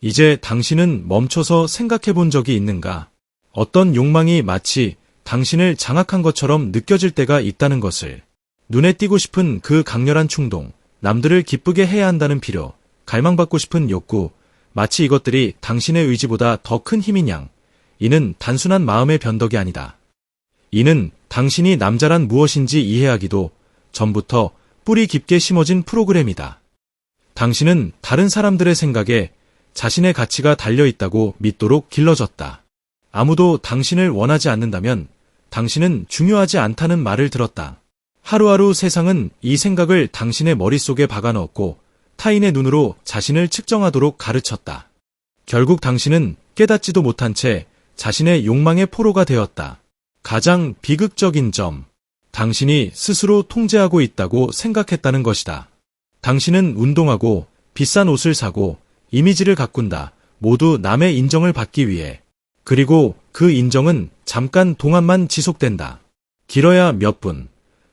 이제 당신은 멈춰서 생각해 본 적이 있는가? 어떤 욕망이 마치 당신을 장악한 것처럼 느껴질 때가 있다는 것을. 눈에 띄고 싶은 그 강렬한 충동, 남들을 기쁘게 해야 한다는 필요, 갈망받고 싶은 욕구, 마치 이것들이 당신의 의지보다 더 큰 힘인 양. 이는 단순한 마음의 변덕이 아니다. 이는 당신이 남자란 무엇인지 이해하기도 전부터 뿌리 깊게 심어진 프로그램이다. 당신은 다른 사람들의 생각에 자신의 가치가 달려있다고 믿도록 길러졌다. 아무도 당신을 원하지 않는다면 당신은 중요하지 않다는 말을 들었다. 하루하루 세상은 이 생각을 당신의 머릿속에 박아넣었고 타인의 눈으로 자신을 측정하도록 가르쳤다. 결국 당신은 깨닫지도 못한 채 자신의 욕망의 포로가 되었다. 가장 비극적인 점, 당신이 스스로 통제하고 있다고 생각했다는 것이다. 당신은 운동하고 비싼 옷을 사고 이미지를 가꾼다. 모두 남의 인정을 받기 위해. 그리고 그 인정은 잠깐 동안만 지속된다. 길어야 몇 분.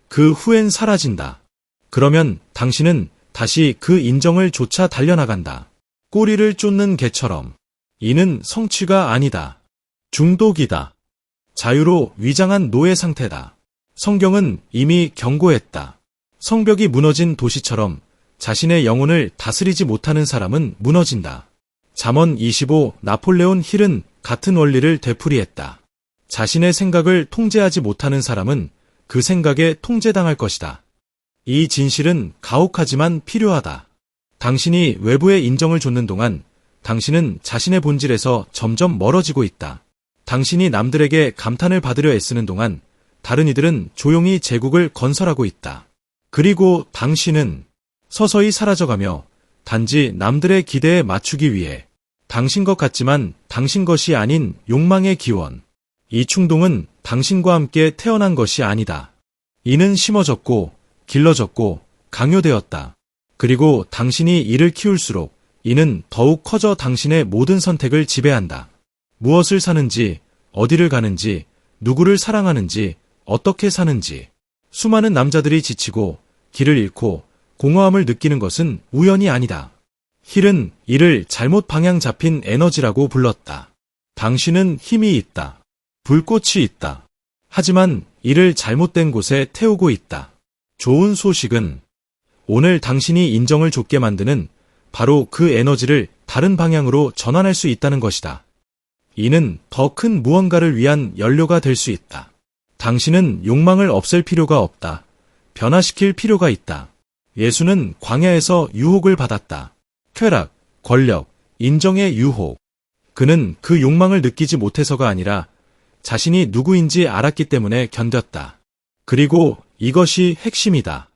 그 후엔 사라진다. 그러면 당신은 다시 그 인정을 쫓아 달려나간다. 꼬리를 쫓는 개처럼. 이는 성취가 아니다. 중독이다. 자유로 위장한 노예 상태다. 성경은 이미 경고했다. 성벽이 무너진 도시처럼 자신의 영혼을 다스리지 못하는 사람은 무너진다. 잠언 25 나폴레온 힐은 같은 원리를 되풀이했다. 자신의 생각을 통제하지 못하는 사람은 그 생각에 통제당할 것이다. 이 진실은 가혹하지만 필요하다. 당신이 외부의 인정을 줬는 동안 당신은 자신의 본질에서 점점 멀어지고 있다. 당신이 남들에게 감탄을 받으려 애쓰는 동안 다른 이들은 조용히 제국을 건설하고 있다. 그리고 당신은 서서히 사라져가며 단지 남들의 기대에 맞추기 위해 당신 것 같지만 당신 것이 아닌 욕망의 기원. 이 충동은 당신과 함께 태어난 것이 아니다. 이는 심어졌고 길러졌고 강요되었다. 그리고 당신이 이를 키울수록 이는 더욱 커져 당신의 모든 선택을 지배한다. 무엇을 사는지, 어디를 가는지, 누구를 사랑하는지, 어떻게 사는지. 수많은 남자들이 지치고 길을 잃고 공허함을 느끼는 것은 우연이 아니다. 힐은 이를 잘못 방향 잡힌 에너지라고 불렀다. 당신은 힘이 있다. 불꽃이 있다. 하지만 이를 잘못된 곳에 태우고 있다. 좋은 소식은 오늘 당신이 인정을 줬게 만드는 바로 그 에너지를 다른 방향으로 전환할 수 있다는 것이다. 이는 더 큰 무언가를 위한 연료가 될 수 있다. 당신은 욕망을 없앨 필요가 없다. 변화시킬 필요가 있다. 예수는 광야에서 유혹을 받았다. 쾌락, 권력, 인정의 유혹. 그는 그 욕망을 느끼지 못해서가 아니라 자신이 누구인지 알았기 때문에 견뎠다. 그리고 이것이 핵심이다.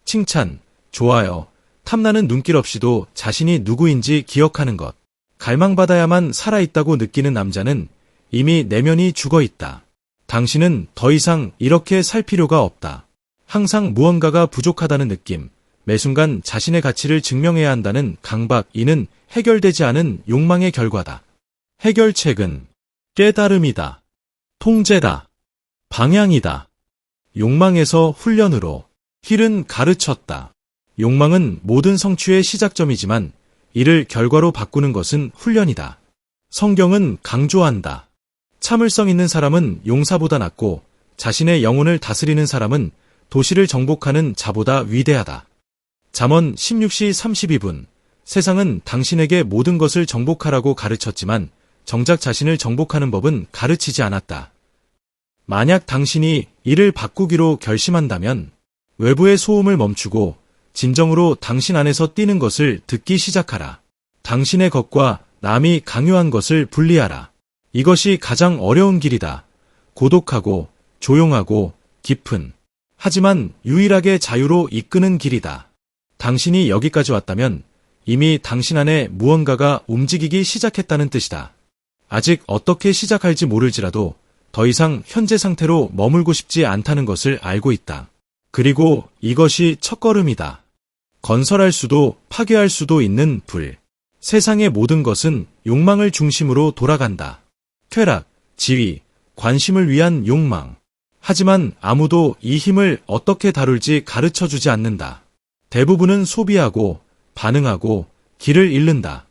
칭찬, 좋아요, 탐나는 눈길 없이도 자신이 누구인지 기억하는 것. 갈망받아야만 살아있다고 느끼는 남자는 이미 내면이 죽어있다. 당신은 더 이상 이렇게 살 필요가 없다. 항상 무언가가 부족하다는 느낌, 매 순간 자신의 가치를 증명해야 한다는 강박, 이는 해결되지 않은 욕망의 결과다. 해결책은 깨달음이다. 통제다. 방향이다. 욕망에서 훈련으로. 힐은 가르쳤다. 욕망은 모든 성취의 시작점이지만 이를 결과로 바꾸는 것은 훈련이다. 성경은 강조한다. 참을성 있는 사람은 용사보다 낫고 자신의 영혼을 다스리는 사람은 도시를 정복하는 자보다 위대하다. 잠언 16시 32분. 세상은 당신에게 모든 것을 정복하라고 가르쳤지만 정작 자신을 정복하는 법은 가르치지 않았다. 만약 당신이 이를 바꾸기로 결심한다면 외부의 소음을 멈추고 진정으로 당신 안에서 뛰는 것을 듣기 시작하라. 당신의 것과 남이 강요한 것을 분리하라. 이것이 가장 어려운 길이다. 고독하고 조용하고 깊은, 하지만 유일하게 자유로 이끄는 길이다. 당신이 여기까지 왔다면 이미 당신 안에 무언가가 움직이기 시작했다는 뜻이다. 아직 어떻게 시작할지 모를지라도 더 이상 현재 상태로 머물고 싶지 않다는 것을 알고 있다. 그리고 이것이 첫걸음이다. 건설할 수도 파괴할 수도 있는 불. 세상의 모든 것은 욕망을 중심으로 돌아간다. 쾌락, 지위, 관심을 위한 욕망. 하지만 아무도 이 힘을 어떻게 다룰지 가르쳐주지 않는다. 대부분은 소비하고 반응하고 길을 잃는다.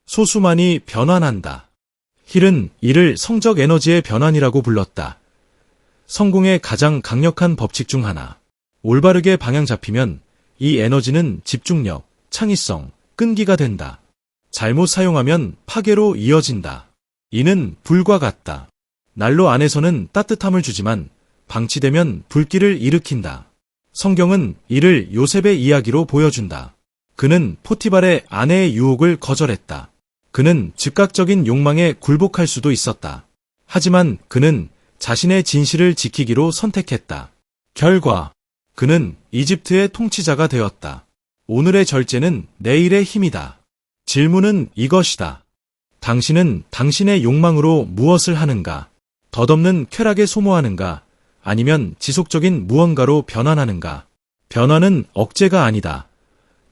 소수만이 변환한다. 힐은 이를 성적 에너지의 변환이라고 불렀다. 성공의 가장 강력한 법칙 중 하나. 올바르게 방향 잡히면 이 에너지는 집중력, 창의성, 끈기가 된다. 잘못 사용하면 파괴로 이어진다. 이는 불과 같다. 난로 안에서는 따뜻함을 주지만 방치되면 불길을 일으킨다. 성경은 이를 요셉의 이야기로 보여준다. 그는 포티발의 아내의 유혹을 거절했다. 그는 즉각적인 욕망에 굴복할 수도 있었다. 하지만 그는 자신의 진실을 지키기로 선택했다. 결과, 그는 이집트의 통치자가 되었다. 오늘의 절제는 내일의 힘이다. 질문은 이것이다. 당신은 당신의 욕망으로 무엇을 하는가? 덧없는 쾌락에 소모하는가? 아니면 지속적인 무언가로 변환하는가? 변화는 억제가 아니다.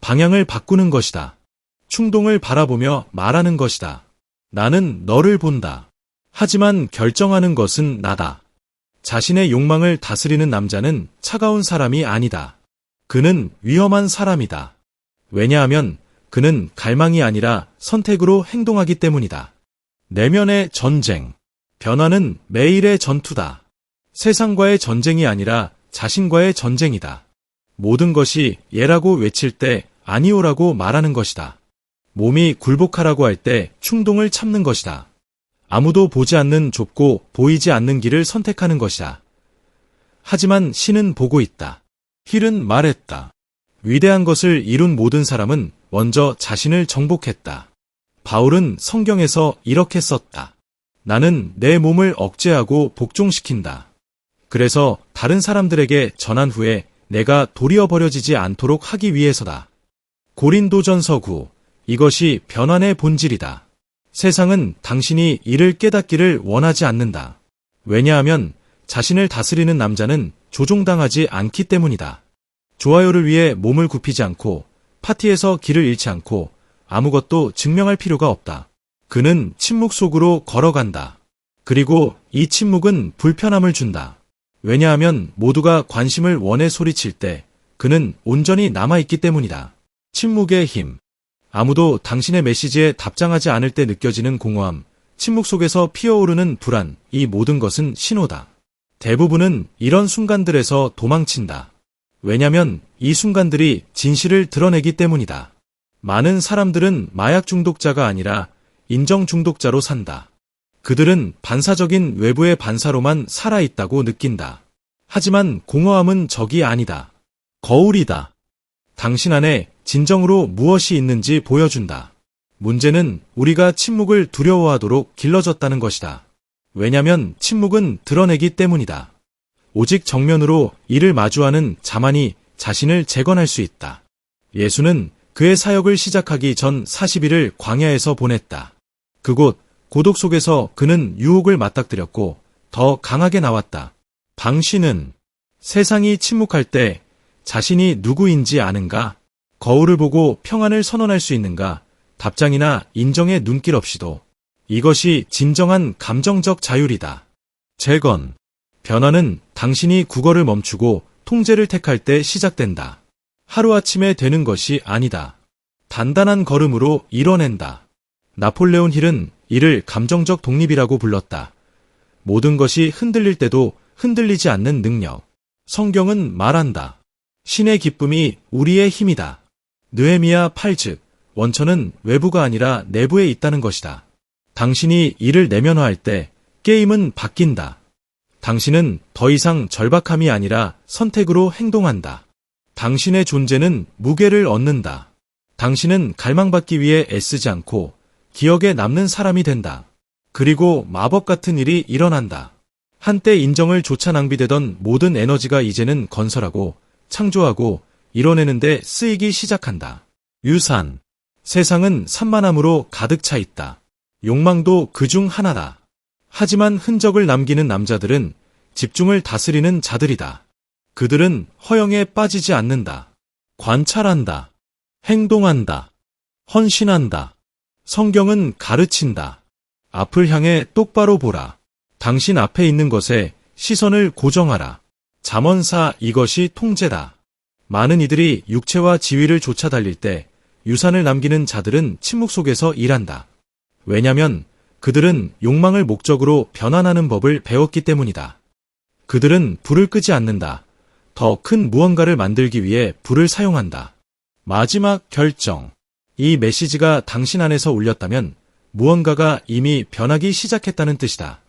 방향을 바꾸는 것이다. 충동을 바라보며 말하는 것이다. 나는 너를 본다. 하지만 결정하는 것은 나다. 자신의 욕망을 다스리는 남자는 차가운 사람이 아니다. 그는 위험한 사람이다. 왜냐하면 그는 갈망이 아니라 선택으로 행동하기 때문이다. 내면의 전쟁. 변화는 매일의 전투다. 세상과의 전쟁이 아니라 자신과의 전쟁이다. 모든 것이 예라고 외칠 때 아니오라고 말하는 것이다. 몸이 굴복하라고 할 때 충동을 참는 것이다. 아무도 보지 않는 좁고 보이지 않는 길을 선택하는 것이다. 하지만 신은 보고 있다. 힐은 말했다. 위대한 것을 이룬 모든 사람은 먼저 자신을 정복했다. 바울은 성경에서 이렇게 썼다. 나는 내 몸을 억제하고 복종시킨다. 그래서 다른 사람들에게 전한 후에 내가 도리어 버려지지 않도록 하기 위해서다. 고린도전서 9. 이것이 변환의 본질이다. 세상은 당신이 이를 깨닫기를 원하지 않는다. 왜냐하면 자신을 다스리는 남자는 조종당하지 않기 때문이다. 좋아요를 위해 몸을 굽히지 않고 파티에서 길을 잃지 않고 아무것도 증명할 필요가 없다. 그는 침묵 속으로 걸어간다. 그리고 이 침묵은 불편함을 준다. 왜냐하면 모두가 관심을 원해 소리칠 때 그는 온전히 남아있기 때문이다. 침묵의 힘. 아무도 당신의 메시지에 답장하지 않을 때 느껴지는 공허함, 침묵 속에서 피어오르는 불안, 이 모든 것은 신호다. 대부분은 이런 순간들에서 도망친다. 왜냐면 이 순간들이 진실을 드러내기 때문이다. 많은 사람들은 마약 중독자가 아니라 인정 중독자로 산다. 그들은 반사적인 외부의 반사로만 살아있다고 느낀다. 하지만 공허함은 적이 아니다. 거울이다. 당신 안에 진정으로 무엇이 있는지 보여준다. 문제는 우리가 침묵을 두려워하도록 길러졌다는 것이다. 왜냐면 침묵은 드러내기 때문이다. 오직 정면으로 이를 마주하는 자만이 자신을 재건할 수 있다. 예수는 그의 사역을 시작하기 전 40일을 광야에서 보냈다. 그곳 고독 속에서 그는 유혹을 맞닥뜨렸고 더 강하게 나왔다. 당신은 세상이 침묵할 때 자신이 누구인지 아는가? 거울을 보고 평안을 선언할 수 있는가? 답장이나 인정의 눈길 없이도. 이것이 진정한 감정적 자율이다. 재건. 변화는 당신이 국어를 멈추고 통제를 택할 때 시작된다. 하루아침에 되는 것이 아니다. 단단한 걸음으로 이뤄낸다. 나폴레온 힐은 이를 감정적 독립이라고 불렀다. 모든 것이 흔들릴 때도 흔들리지 않는 능력. 성경은 말한다. 신의 기쁨이 우리의 힘이다. 느헤미야 8즉 원천은 외부가 아니라 내부에 있다는 것이다. 당신이 이를 내면화할 때 게임은 바뀐다. 당신은 더 이상 절박함이 아니라 선택으로 행동한다. 당신의 존재는 무게를 얻는다. 당신은 갈망받기 위해 애쓰지 않고 기억에 남는 사람이 된다. 그리고 마법 같은 일이 일어난다. 한때 인정을 조차 낭비되던 모든 에너지가 이제는 건설하고 창조하고 이뤄내는데 쓰이기 시작한다. 유산. 세상은 산만함으로 가득 차 있다. 욕망도 그중 하나다. 하지만 흔적을 남기는 남자들은 집중을 다스리는 자들이다. 그들은 허영에 빠지지 않는다. 관찰한다. 행동한다. 헌신한다. 성경은 가르친다. 앞을 향해 똑바로 보라. 당신 앞에 있는 것에 시선을 고정하라. 잠언4 이것이 통제다. 많은 이들이 육체와 지위를 쫓아 달릴 때 유산을 남기는 자들은 침묵 속에서 일한다. 왜냐면 그들은 욕망을 목적으로 변환하는 법을 배웠기 때문이다. 그들은 불을 끄지 않는다. 더 큰 무언가를 만들기 위해 불을 사용한다. 마지막 결정. 이 메시지가 당신 안에서 울렸다면 무언가가 이미 변하기 시작했다는 뜻이다.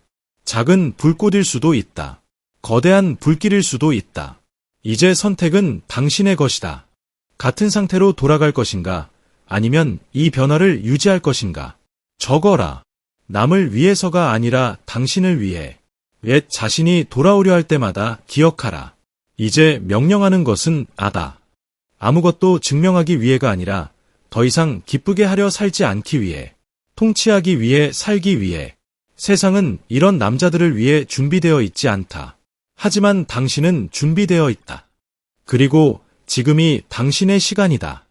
작은 불꽃일 수도 있다. 거대한 불길일 수도 있다. 이제 선택은 당신의 것이다. 같은 상태로 돌아갈 것인가? 아니면 이 변화를 유지할 것인가? 적어라. 남을 위해서가 아니라 당신을 위해. 옛 자신이 돌아오려 할 때마다 기억하라. 이제 명령하는 것은 나다. 아무것도 증명하기 위해가 아니라 더 이상 기쁘게 하려 살지 않기 위해. 통치하기 위해 살기 위해. 세상은 이런 남자들을 위해 준비되어 있지 않다. 하지만 당신은 준비되어 있다. 그리고 지금이 당신의 시간이다.